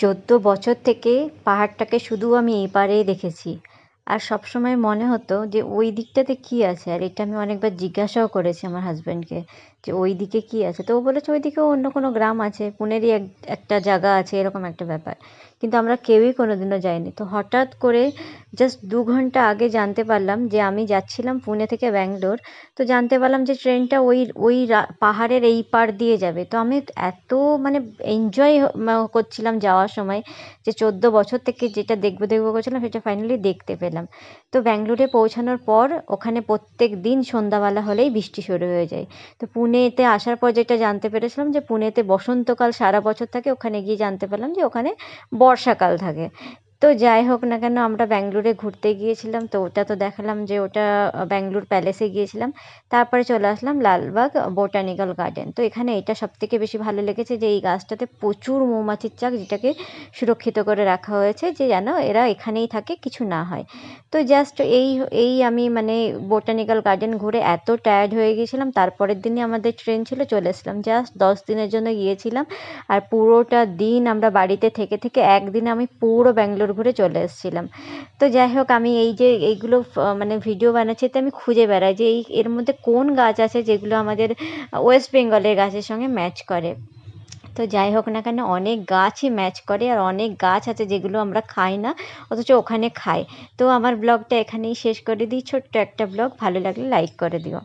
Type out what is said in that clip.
14 বছর থেকে পাহাড়টাকে শুধু আমি এপারেই দেখেছি। আর সবসময় মনে হতো যে ওই দিকটাতে কী আছে, আর এটা আমি অনেকবার জিজ্ঞাসাও করেছি আমার হাজব্যান্ডকে যে ওই দিকে কী আছে, তো ও বলেছে ওই দিকেও অন্য কোনো গ্রাম আছে, পুনেরই একটা জায়গা আছে, এরকম একটা ব্যাপার। কিন্তু আমরা কেউই কোনোদিনও যাইনি। তো হঠাৎ করে জাস্ট 2 ঘন্টা আগে জানতে পারলাম যে আমি যাচ্ছিলাম পুনে থেকে ব্যাঙ্গালোর। তো জানতে পারলাম যে ট্রেনটা ওই ওই পাহাড়ের এই পাড় দিয়ে যাবে। তো আমি এত মানে এনজয় করছিলাম যাওয়ার সময়, যে 14 বছর থেকে যেটা দেখবো দেখবো করছিলাম সেটা ফাইনালি দেখতে পেলাম। তো ব্যাঙ্গালোরে পৌঁছানোর পর ওখানে প্রত্যেক দিন সন্ধ্যাবেলা হলেই বৃষ্টি শুরু হয়ে যায়। তো পুনেতে আসার পর যেটা জানতে পেরেছিলাম যে পুনেতে বসন্তকাল সারা বছর থাকে, ওখানে গিয়ে জানতে পারলাম যে ওখানে বর্ষাকাল থাকে। তো যাই হোক না কেন, আমরা ব্যাঙ্গালোরে ঘুরতে গিয়েছিলাম, তো ওটা তো দেখালাম যে ওটা ব্যাঙ্গালোর প্যালেসে গিয়েছিলাম। তারপরে চলে আসলাম লালবাগ বোটানিক্যাল গার্ডেন। তো এখানে এটা সবথেকে বেশি ভালো লেগেছে যে এই গাছটাতে প্রচুর মৌমাছির চাক, যেটাকে সুরক্ষিত করে রাখা হয়েছে যে যেন এরা এখানেই থাকে, কিছু না হয়। তো জাস্ট এই এই আমি মানে বোটানিক্যাল গার্ডেন ঘুরে এত টায়ার্ড হয়ে গিয়েছিলাম, তারপরের দিনই আমাদের ট্রেন ছিল, চলে এসলাম। জাস্ট 10 দিনের জন্য গিয়েছিলাম, আর পুরোটা দিন আমরা বাড়িতে থেকে থেকে একদিনে আমি পুরো ব্যাঙ্গালোর ঘুরে চলে এসেছিলাম। তো যাই হোক, আমি এই যে এইগুলো মানে ভিডিও বানাচ্ছি, তো আমি খুঁজে বেড়াই যে এর মধ্যে কোন গাছ আছে যেগুলো আমাদের ওয়েস্ট বেঙ্গলের গাছের সঙ্গে ম্যাচ করে। তো যাই হোক না কেন, অনেক গাছই ম্যাচ করে, আর অনেক গাছ আছে যেগুলো আমরা খাই না, অথচ ওখানে খাই। তো আমার ব্লগটা এখানেই শেষ করে দিই, ছোট্ট একটা ব্লগ। ভালো লাগলে লাইক করে দিও।